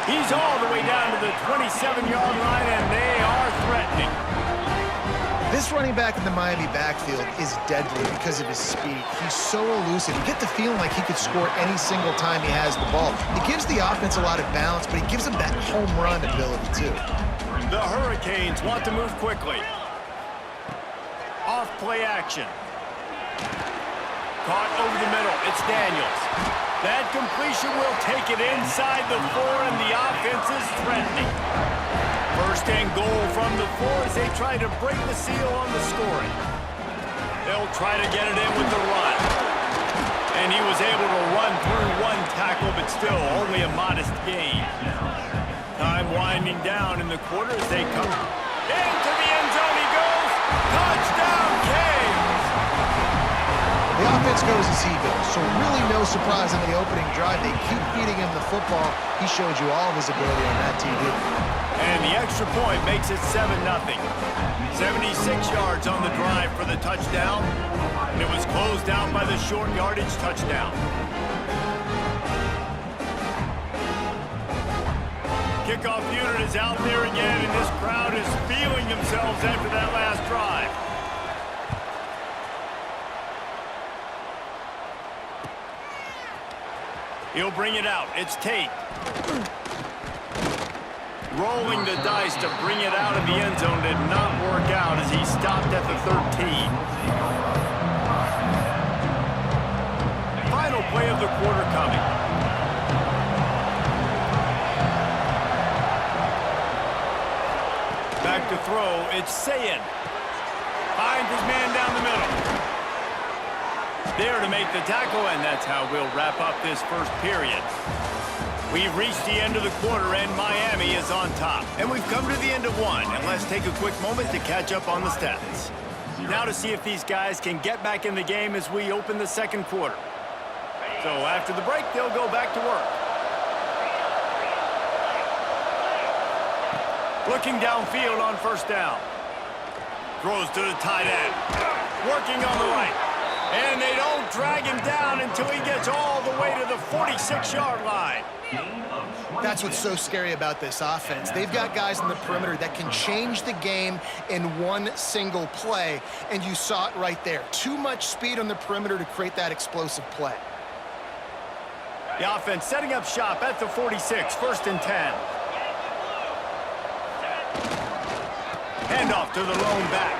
He's all the way down to the 27-yard line, and they are threatening. This running back in the Miami backfield is deadly because of his speed. He's so elusive. You get the feeling like he could score any single time he has the ball. He gives the offense a lot of balance, but he gives them that home run ability, too. The Hurricanes want to move quickly. Off play action. Caught over the middle. It's Daniels. That completion will take it inside the 4, and the offense is threatening. First and goal from the 4 as they try to break the seal on the scoring. They'll try to get it in with the run. And he was able to run through one tackle, but still only a modest gain. Time winding down in the quarter as they come. Into the end zone he goes. Touchdown, Canes! The offense goes as he goes, so really no surprise in the opening drive. They keep feeding him the football. He showed you all of his ability on that TV. And the extra point makes it 7-0. 76 yards on the drive for the touchdown. And it was closed out by the short yardage touchdown. Kickoff unit is out there again, and this crowd is feeling themselves after that last drive. He'll bring it out. It's Tate. Rolling the dice to bring it out of the end zone did not work out as he stopped at the 13. Final play of the quarter coming. Back to throw. It's Sayin. Finds his man down the middle. There to make the tackle, and that's how we'll wrap up this first period. We've reached the end of the quarter, and Miami is on top. And we've come to the end of one, and let's take a quick moment to catch up on the stats. Now to see if these guys can get back in the game as we open the second quarter. So after the break, they'll go back to work. Looking downfield on first down. Throws to the tight end. Working on the right. And they don't drag him down until he gets all the way to the 46-yard line. That's what's so scary about this offense. They've got guys in the perimeter that can change the game in one single play, and you saw it right there. Too much speed on the perimeter to create that explosive play. The offense setting up shop at the 46, 1st and 10. Handoff to the lone back.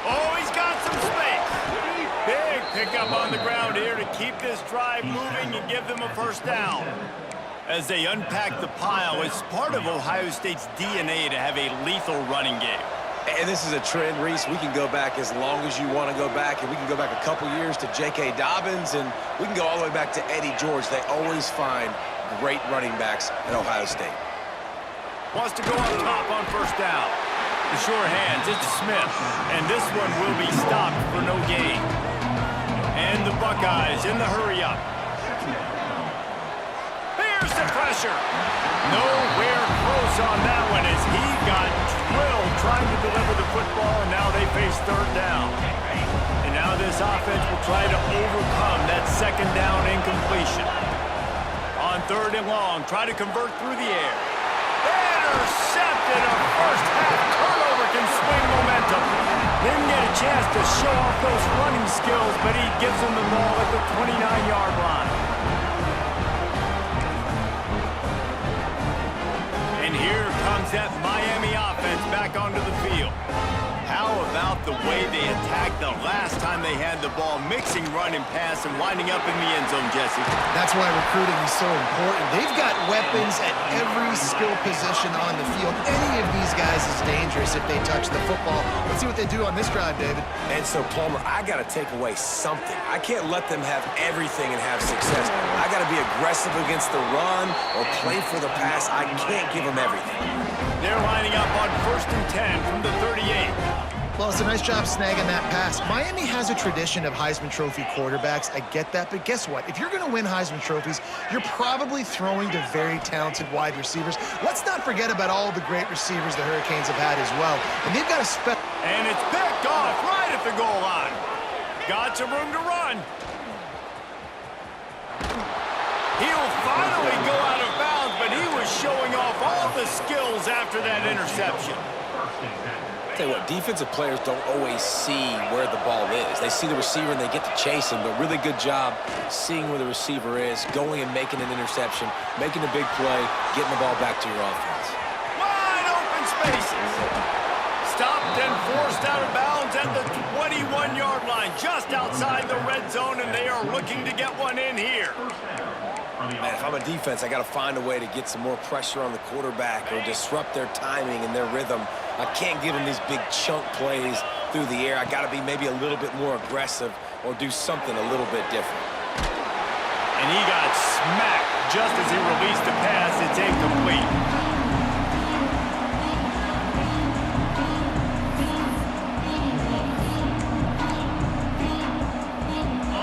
Oh, he's got some space. Big pickup on the ground here to keep this drive moving and give them a first down. As they unpack the pile, it's part of Ohio State's DNA to have a lethal running game. And this is a trend, Reese. We can go back as long as you want to go back, and we can go back a couple years to J.K. Dobbins, and we can go all the way back to Eddie George. They always find great running backs at Ohio State. Wants to go up top on first down. The sure hands, it's Smith, and this one will be stopped for no gain. And the Buckeyes in the hurry-up. Here's the pressure. Nowhere close on that one as he got drilled trying to deliver the football, and now they face third down. And now this offense will try to overcome that second down incompletion. On 3rd and long, try to convert through the air. Intercepted. A first-half turnover can swing momentum. Didn't get a chance to show off those running skills, but he gives them the ball at the 29-yard line. And here comes that Miami offense back onto the field. How about the way they attacked the last time they had the ball, mixing run and pass and winding up in the end zone, Jesse? That's why recruiting is so important. They've got weapons at every skill position on the field. Any of these guys is dangerous if they touch the football. Let's see what they do on this drive, David. And so, Palmer, I got to take away something. I can't let them have everything and have success. I got to be aggressive against the run or play for the pass. I can't give them everything. They're lining up on 1st and 10 from the 38. Well, it's a nice job snagging that pass. Miami has a tradition of Heisman Trophy quarterbacks. I get that, but guess what? If you're going to win Heisman Trophies, you're probably throwing to very talented wide receivers. Let's not forget about all the great receivers the Hurricanes have had as well. And they've got a And it's picked off right at the goal line. Got some room to run. He'll finally go out of bounds, but he was showing skills after that interception. Tell you what, defensive players don't always see where the ball is. They see the receiver and they get to chase him, but really good job seeing where the receiver is, going and making an interception, making a big play, getting the ball back to your offense. Wide open spaces. Stopped and forced out of bounds at the 21-yard line, just outside the red zone, and they are looking to get one in here. Man, if I'm a defense, I got to find a way to get some more pressure on the quarterback or disrupt their timing and their rhythm. I can't give them these big chunk plays through the air. I got to be maybe a little bit more aggressive or do something a little bit different. And he got smacked just as he released the pass. It's incomplete.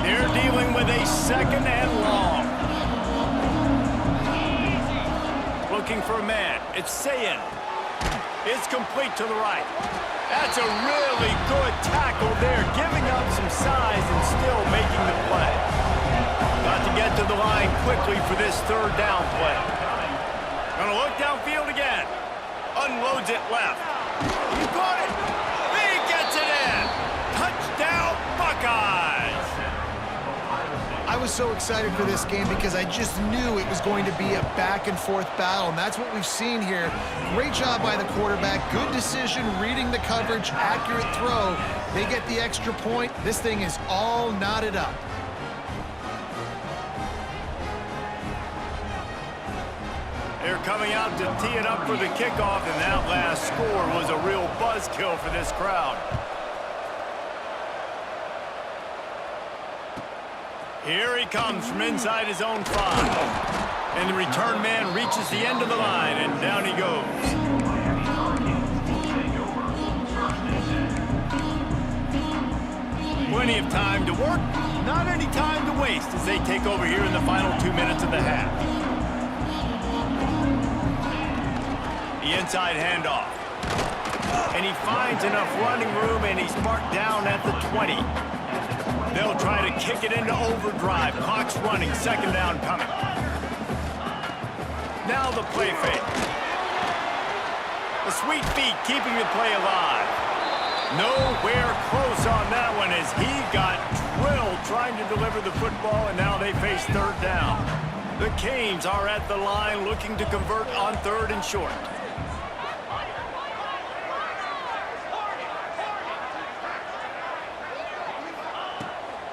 They're dealing with a second and long. Looking for a man. It's Sayin. It's complete to the right. That's a really good tackle there, giving up some size and still making the play. Got to get to the line quickly for this third down play. Gonna look downfield again. Unloads it left. He caught it. He gets it in. Touchdown, Buckeyes. I was so excited for this game because I just knew it was going to be a back-and-forth battle, and that's what we've seen here. Great job by the quarterback. Good decision, reading the coverage, accurate throw. They get the extra point. This thing is all knotted up. They're coming out to tee it up for the kickoff, and that last score was a real buzzkill for this crowd. Here he comes from inside his own 5. And the return man reaches the end of the line, and down he goes. Plenty of time to work, not any time to waste as they take over here in the final 2 minutes of the half. The inside handoff. And he finds enough running room, and he's marked down at the 20. They'll try to kick it into overdrive. Clock's running. Second down coming. Now the play fake. The sweet feet keeping the play alive. Nowhere close on that one as he got drilled trying to deliver the football, and now they face third down. The Canes are at the line looking to convert on third and short.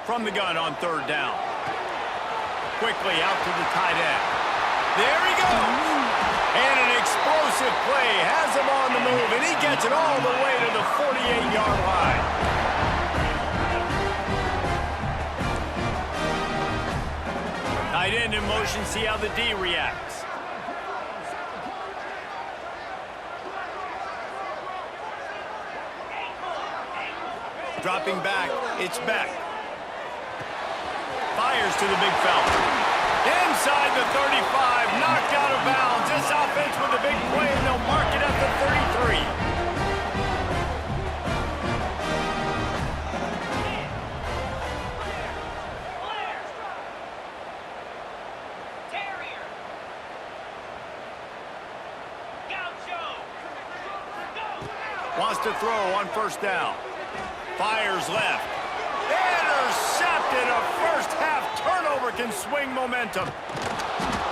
From the gun on third down. Quickly out to the tight end. There he goes. And an explosive play has him on the move, and he gets it all the way to the 48-yard line. Tight end in motion, see how the D reacts. Dropping back, it's Beck. Fires to the big fella. Inside the 35, knocked out of bounds. This offense with a big play, and they'll mark it at the 33. Wants to throw on first down. Fires left. Intercepted. A first-half turnover can swing momentum.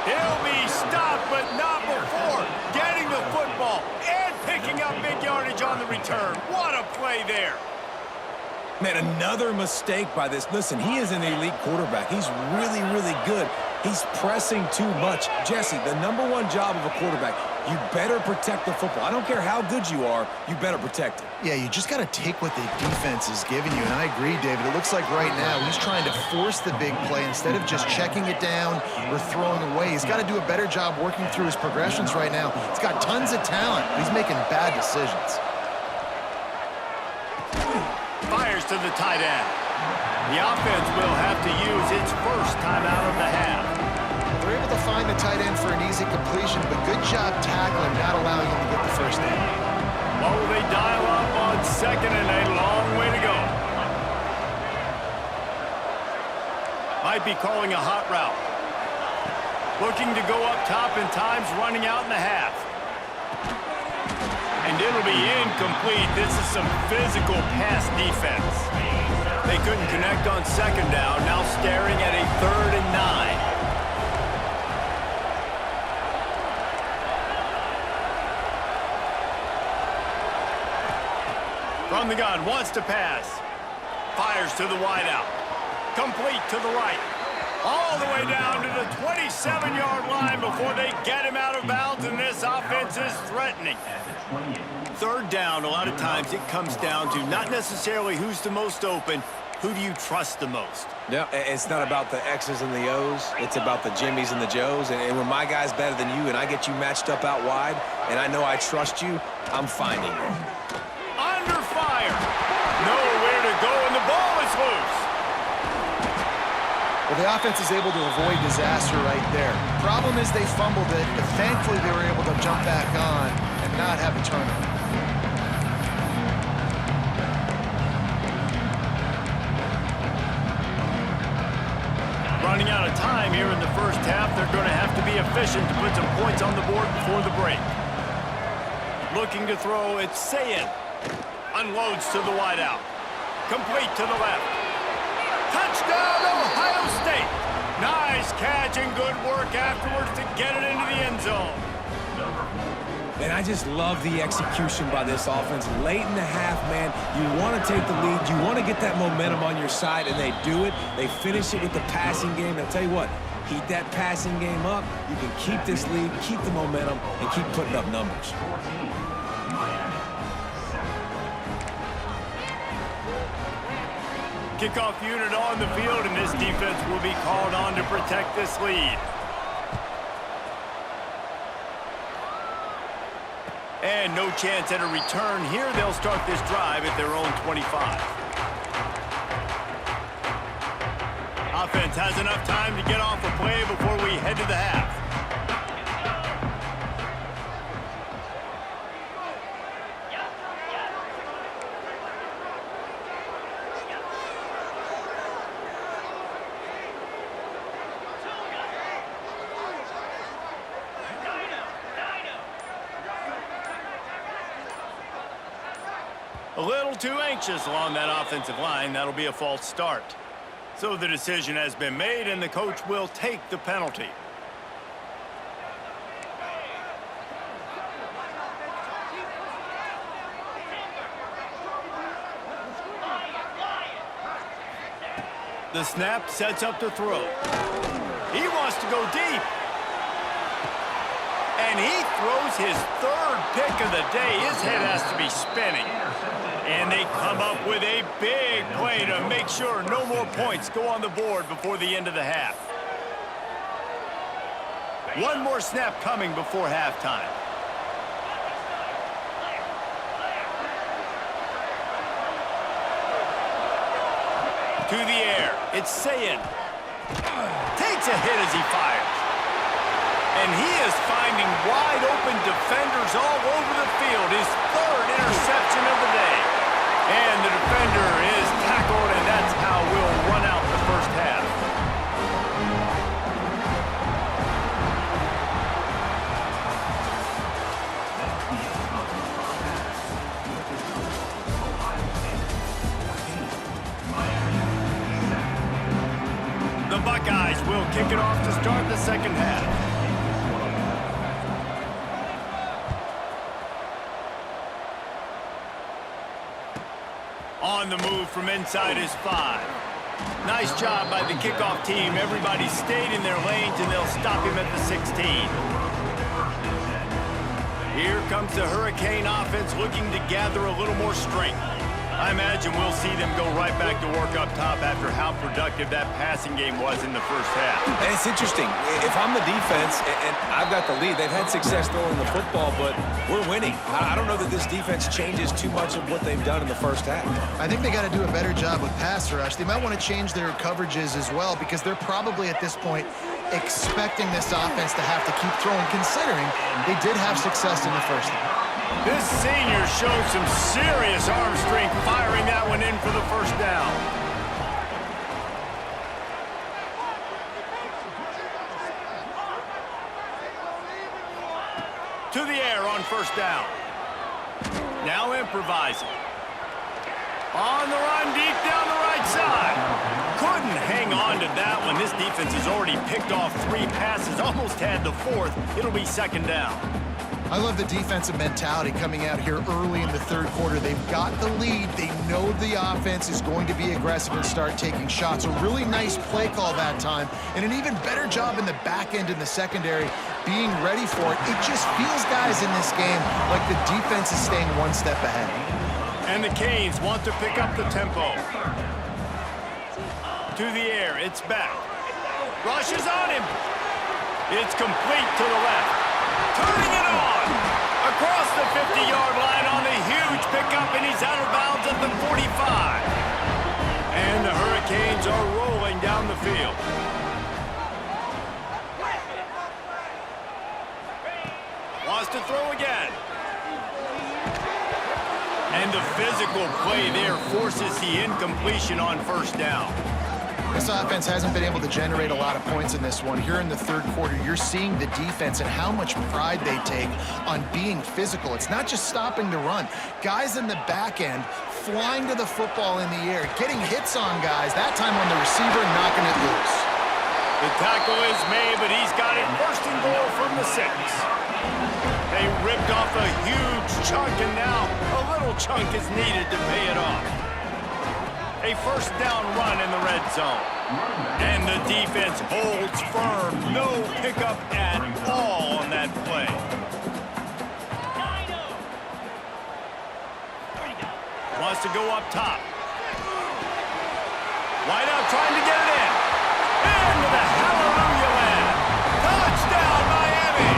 He'll be stopped, but not before getting the football and picking up big yardage on the return. What a play there. Man, another mistake by this. Listen, he is an elite quarterback. He's really, really good. He's pressing too much. Jesse, the #1 job of a quarterback, you better protect the football. I don't care how good you are, you better protect it. Yeah, you just got to take what the defense is giving you, and I agree, David. It looks like right now he's trying to force the big play instead of just checking it down or throwing away. He's got to do a better job working through his progressions right now. He's got tons of talent, but he's making bad decisions. Fires to the tight end. The offense will have to use its first timeout of the half. They're able to find the tight end for an easy completion, but good job tackling, not allowing him to get the first down. What will they dial up on second, and a long way to go? Might be calling a hot route. Looking to go up top, and time's running out in the half. And it'll be incomplete. This is some physical pass defense. They couldn't connect on second down. Now staring at a 3rd and 9. From the gun, wants to pass. Fires to the wideout. Complete to the right. All the way down to the 27-yard line before they get him out of bounds, and this offense is threatening. 3rd down, a lot of times it comes down to not necessarily who's the most open, who do you trust the most? Yeah, it's not about the X's and the O's. It's about the Jimmys and the Joes. And when my guy's better than you and I get you matched up out wide and I know I trust you, I'm finding you. Under fire. Nowhere to go, and the ball is loose. Well, the offense is able to avoid disaster right there. Problem is they fumbled it, but thankfully they were able to jump back on and not have a turnover. Running out of time here in the first half. They're going to have to be efficient to put some points on the board before the break. Looking to throw, it's Sayin. Unloads to the wideout. Complete to the left. Touchdown, Ohio State. Nice catch and good work afterwards to get it into the end zone. And I just love the execution by this offense. Late in the half, man, you want to take the lead. You want to get that momentum on your side, and they do it. They finish it with the passing game. And I'll tell you what, heat that passing game up. You can keep this lead, keep the momentum, and keep putting up numbers. Kickoff unit on the field, and this defense will be called on to protect this lead. And no chance at a return here. They'll start this drive at their own 25. Offense has enough time to get off a play before we head to the half. A little too anxious along that offensive line. That'll be a false start. So the decision has been made, and the coach will take the penalty. The snap sets up the throw. He wants to go deep. And he throws his 3rd pick of the day. His head has to be spinning. And they come up with a big play to make sure no more points go on the board before the end of the half. One more snap coming before halftime. To the air, it's Sayin. Takes a hit as he fires. And he is finding wide open defenders all over the field. His 3rd interception of the day. And the defender is tackled, and that's how we'll run out the first half. The Buckeyes will kick it off to start the second half. On the move from inside is 5. Nice job by the kickoff team. Everybody stayed in their lanes, and they'll stop him at the 16. Here comes the Hurricane offense looking to gather a little more strength. I imagine we'll see them go right back to work up top after how productive that passing game was in the first half. And it's interesting. If I'm the defense and I've got the lead, they've had success throwing the football, but we're winning. I don't know that this defense changes too much of what they've done in the first half. I think they got to do a better job with pass rush. They might want to change their coverages as well, because they're probably at this point expecting this offense to have to keep throwing, considering they did have success in the first half. This senior showed some serious arm strength firing that one in for the first down. To the air on first down. Now improvising. On the run, deep down the right side. Couldn't hang on to that one. This defense has already picked off 3 passes, almost had the 4th. It'll be 2nd down. I love the defensive mentality coming out here early in the 3rd quarter. They've got the lead. They know the offense is going to be aggressive and start taking shots. A really nice play call that time, and an even better job in the back end in the secondary being ready for it. It just feels, guys, in this game like the defense is staying one step ahead. And the Canes want to pick up the tempo. To the air, it's back. Rushes on him. It's complete to the left. Turning it on. Across the 50-yard line on the huge pickup, and he's out of bounds at the 45. And the Hurricanes are rolling down the field. Wants to throw again. And the physical play there forces the incompletion on 1st down. This offense hasn't been able to generate a lot of points in this one. Here in the 3rd quarter, you're seeing the defense and how much pride they take on being physical. It's not just stopping the run. Guys in the back end flying to the football in the air, getting hits on guys, that time on the receiver, knocking it loose. The tackle is made, but he's got it 1st and goal from the 6. They ripped off a huge chunk, and now a little chunk is needed to pay it off. A 1st down run in the red zone. And the defense holds firm. No pickup at all on that play. Wants to go up top. Wide out trying to get it in. Into the hallelujah land. Touchdown, Miami!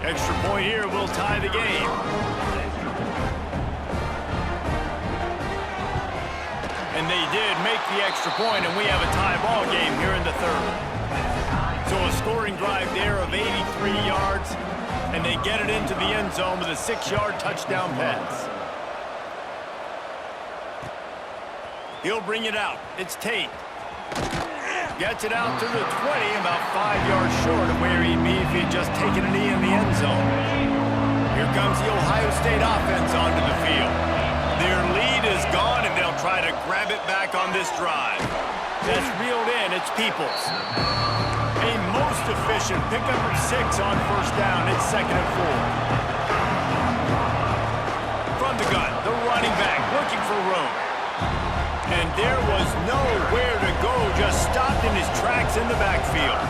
Extra point here will tie the game. And they did make the extra point, and we have a tie ball game here in the 3rd. So a scoring drive there of 83 yards, and they get it into the end zone with a 6-yard touchdown pass. He'll bring it out. It's Tate. Gets it out to the 20, about 5 yards short of where he'd be if he'd just taken a knee in the end zone. Here comes the Ohio State offense onto the field. Their lead is gone, and they'll try to grab it back on this drive. That's reeled in. It's Peoples. A most efficient pickup of 6 on 1st down. It's 2nd and 4. From the gun, the running back looking for room. And there was nowhere to go, just stopped in his tracks in the backfield.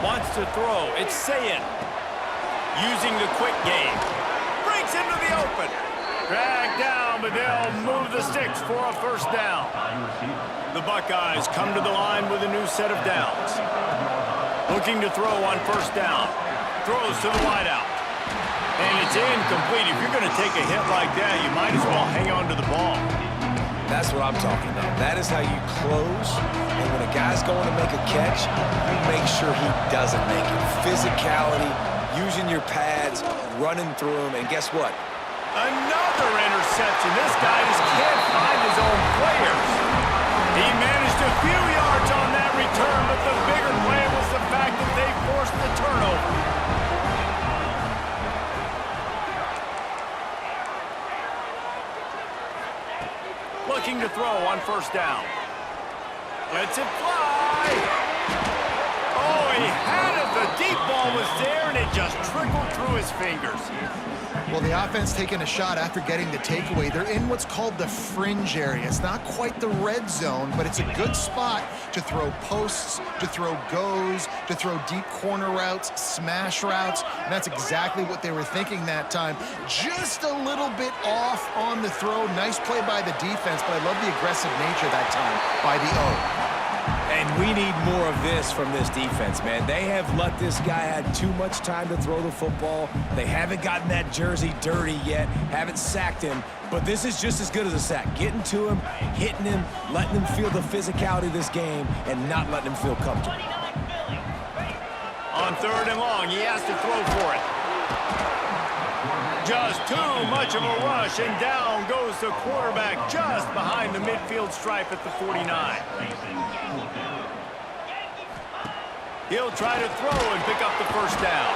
Wants to throw. It's Sayin. Using the quick game. Breaks into the open. Dragged down, but they'll move the sticks for a 1st down. The Buckeyes come to the line with a new set of downs. Looking to throw on 1st down. Throws to the wideout. And it's incomplete. If you're going to take a hit like that, you might as well hang on to the ball. That's what I'm talking about. That is how you close. And when a guy's going to make a catch, you make sure he doesn't make it. Physicality, using your pads, running through them, and guess what? Another interception. This guy just can't find his own players. He managed a few yards on that return, but the bigger play was the fact that they forced the turnover. Looking to throw on 1st down. Lets it fly. Oh, he had it. The deep ball was there, and it just trickled through his fingers. Well, the offense taking a shot after getting the takeaway. They're in what's called the fringe area. It's not quite the red zone, but it's a good spot to throw posts, to throw goes, to throw deep corner routes, smash routes. And that's exactly what they were thinking that time. Just a little bit off on the throw. Nice play by the defense, but I love the aggressive nature that time by the O. And we need more of this from this defense, man. They have let this guy have too much time to throw the football. They haven't gotten that jersey dirty yet, haven't sacked him, but this is just as good as a sack. Getting to him, hitting him, letting him feel the physicality of this game, and not letting him feel comfortable. On 3rd and long, he has to throw for it. Just too much of a rush, and down goes the quarterback just behind the midfield stripe at the 49. He'll try to throw and pick up the first down.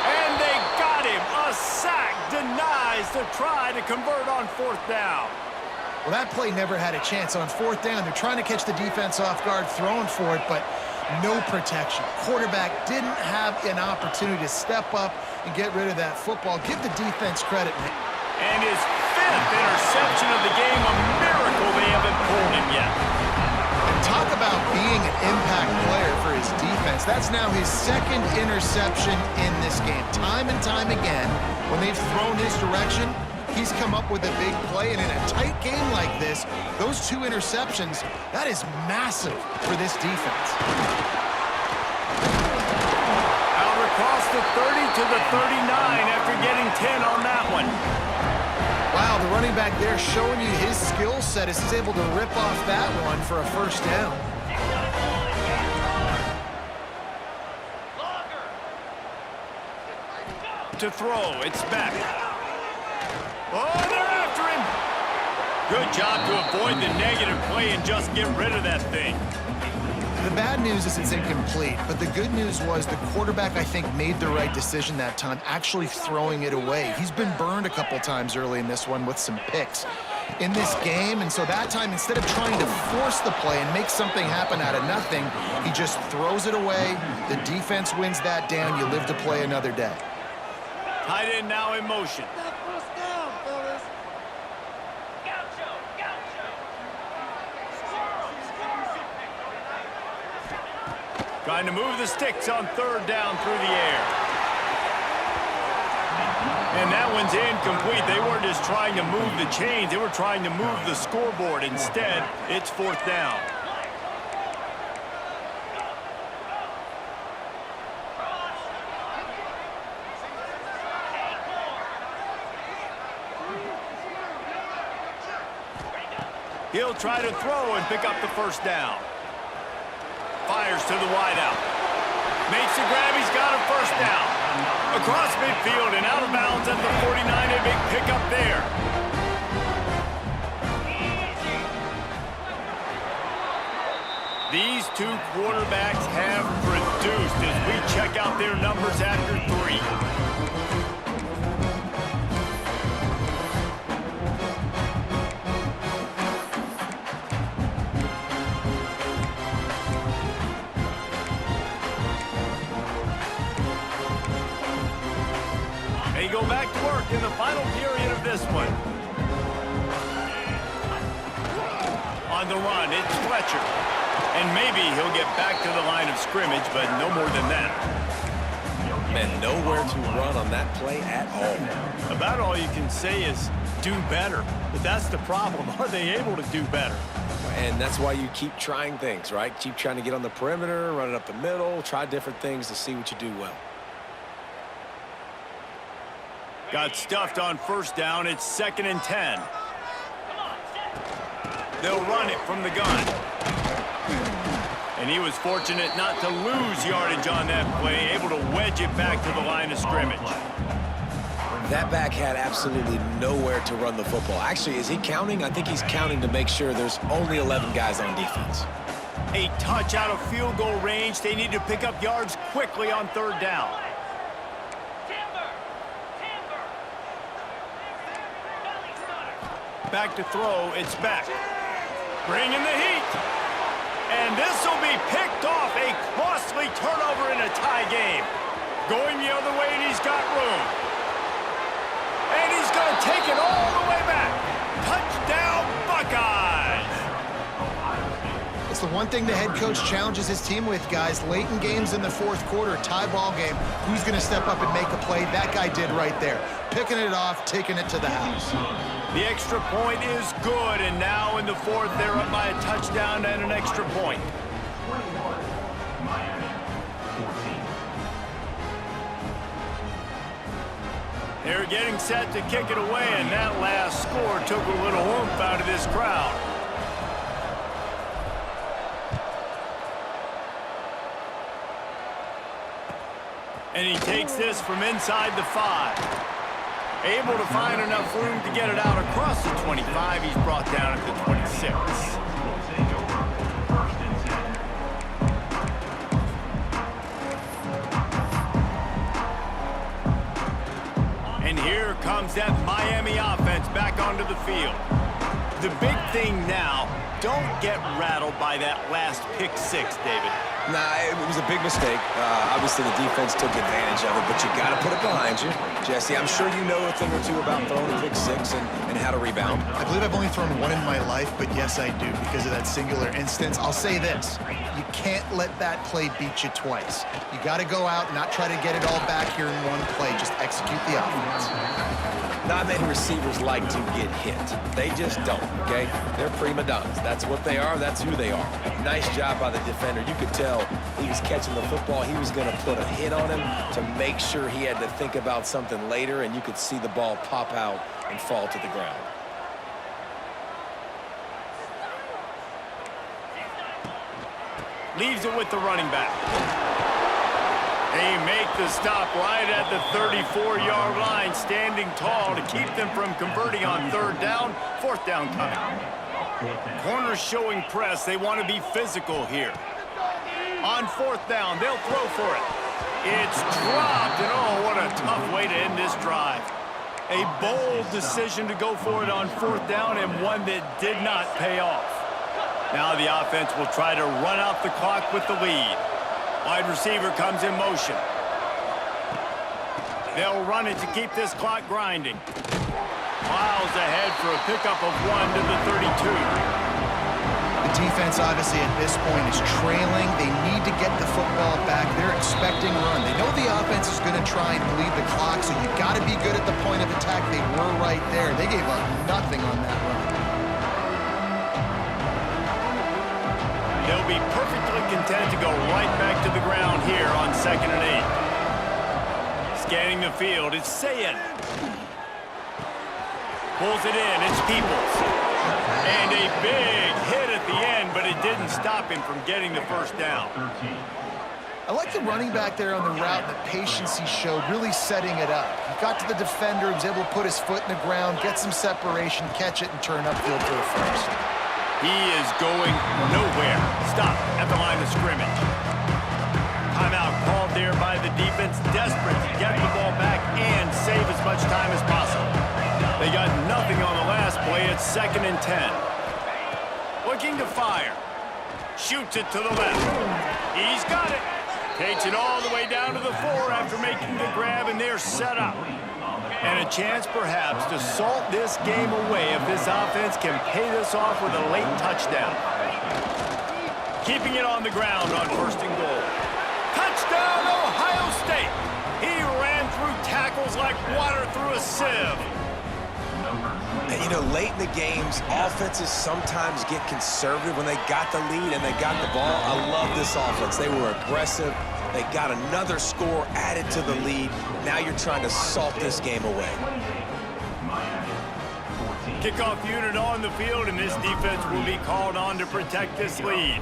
And they got him. A sack denies the try to convert on fourth down. Well, that play never had a chance. On fourth down, they're trying to catch the defense off guard, throwing for it, but no protection. Quarterback didn't have an opportunity to step up and get rid of that football. Give the defense credit, man. And his fifth interception of the game, a miracle they haven't pulled him yet. And talk about being an impact player for his defense. That's now his second interception in this game. Time and time again, when they've thrown his direction, he's come up with a big play, and in a tight game like this, those two interceptions, that is massive for this defense. Out across the 30 to the 39 after getting 10 on that one. Wow, the running back there showing you his skill set as he's able to rip off that one for a first down. To throw, it's back. Oh, they're after him. Good job to avoid the negative play and just get rid of that thing. The bad news is it's incomplete, but the good news was the quarterback, I think, made the right decision that time, actually throwing it away. He's been burned a couple times early in this one with some picks in this game, and so that time, instead of trying to force the play and make something happen out of nothing, he just throws it away. The defense wins that down. You live to play another day. Tight end now in motion. Trying to move the sticks on third down through the air. And that one's incomplete. They weren't just trying to move the chains. They were trying to move the scoreboard. Instead, it's fourth down. He'll try to throw and pick up the first down. Fires to the wideout. Makes the grab. He's got a first down. Across midfield and out of bounds at the 49. A big pickup there. These two quarterbacks have produced as we check out their numbers after 3. They go back to work in the final period of this one. On the run, it's Fletcher. And maybe he'll get back to the line of scrimmage, but no more than that. And nowhere to run on that play at all. About all you can say is do better. But that's the problem. Are they able to do better? And that's why you keep trying things, right? Keep trying to get on the perimeter, run it up the middle, try different things to see what you do well. Got stuffed on first down. It's 2nd and 10. They'll run it from the gun. And he was fortunate not to lose yardage on that play, able to wedge it back to the line of scrimmage. That back had absolutely nowhere to run the football. Actually, is he counting? I think he's counting to make sure there's only 11 guys on defense. A touch out of field goal range. They need to pick up yards quickly on third down. Back to throw, it's back. Bringing the heat. And this will be picked off. A costly turnover in a tie game. Going the other way, and he's got room. And he's going to take it all the way back. Touchdown, Buckeyes. It's the one thing the head coach challenges his team with, guys. Late in games in the fourth quarter, tie ball game, who's going to step up and make a play? That guy did right there. Picking it off, taking it to the house. The extra point is good, and now in the fourth, they're up by a touchdown and an extra point. They're getting set to kick it away, and that last score took a little oomph out of this crowd. And he takes this from inside the 5. Able to find enough room to get it out across the 25. He's brought down at the 26. And here comes that Miami offense back onto the field. The big thing now, don't get rattled by that last pick six, David. Nah, it was a big mistake. Obviously, the defense took advantage of it, but you got to put it behind you. Jesse, I'm sure you know a thing or two about throwing a pick six and how to rebound. I believe I've only thrown one in my life, but yes, I do, because of that singular instance. I'll say this. You can't let that play beat you twice. You got to go out and not try to get it all back here in one play. Just execute the offense. Not many receivers like to get hit. They just don't, okay? They're prima donnas. That's what they are. That's who they are. Nice job by the defender. You could tell he was catching the football. He was going to put a hit on him to make sure he had to think about something later, and you could see the ball pop out and fall to the ground. Leaves it with the running back. They make the stop right at the 34-yard line, standing tall to keep them from converting on third down. Fourth down coming. Corners showing press. They want to be physical here. On fourth down, they'll throw for it. It's dropped, and oh, what a tough way to end this drive. A bold decision to go for it on fourth down, and one that did not pay off. Now the offense will try to run out the clock with the lead. Wide receiver comes in motion. They'll run it to keep this clock grinding. Miles ahead for a pickup of 1 to the 32. The defense, obviously, at this point is trailing. They need to get the football back. They're expecting run. They know the offense is going to try and bleed the clock, so you got to be good at the point of attack. They were right there. They gave up nothing on that run. They'll be perfectly content to go right back to the ground here on 2nd and 8. Scanning the field, it's Sayin. Pulls it in, it's Peoples. And a big hit at the end, but it didn't stop him from getting the first down. I like the running back there on the route, the patience he showed, really setting it up. He got to the defender, he was able to put his foot in the ground, get some separation, catch it, and turn upfield for a first. He is going nowhere. Stop at the line of scrimmage. Timeout called there by the defense, desperate to get the ball back and save as much time as possible. They got nothing on the last play. It's 2nd and 10. Looking to fire. Shoots it to the left. He's got it. Takes it all the way down to the 4 after making the grab, and they're set up. And a chance, perhaps, to salt this game away if this offense can pay this off with a late touchdown. Keeping it on the ground on 1st and goal. Touchdown, Ohio State! He ran through tackles like water through a sieve. And, you know, late in the games, offenses sometimes get conservative when they got the lead and they got the ball. I love this offense. They were aggressive. They got another score added to the lead. Now you're trying to salt this game away. Kickoff unit on the field, and this defense will be called on to protect this lead.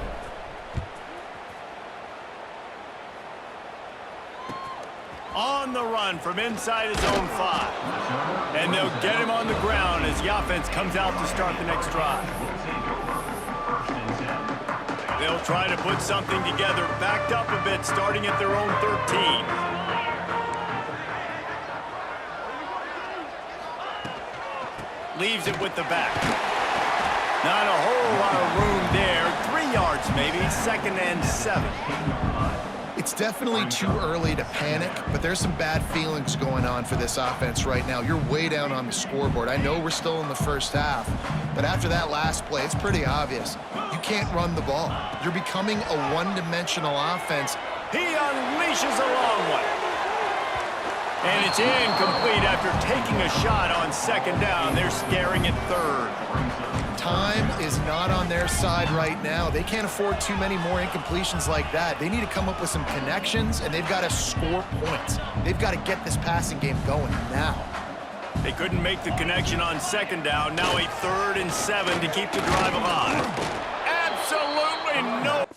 On the run from inside his own 5. And they'll get him on the ground as the offense comes out to start the next drive. They'll try to put something together, backed up a bit, starting at their own 13. Leaves it with the back. Not a whole lot of room there. 3 yards maybe, 2nd and 7. It's definitely too early to panic, but there's some bad feelings going on for this offense right now. You're way down on the scoreboard. I know we're still in the first half, but after that last play, it's pretty obvious. You can't run the ball. You're becoming a one-dimensional offense. He unleashes a long one. And it's incomplete after taking a shot on 2nd down. They're staring at 3rd. Time is not on their side right now. They can't afford too many more incompletions like that. They need to come up with some connections, and they've got to score points. They've got to get this passing game going now. They couldn't make the connection on 2nd down. Now a 3rd and 7 to keep the drive alive. Absolutely no.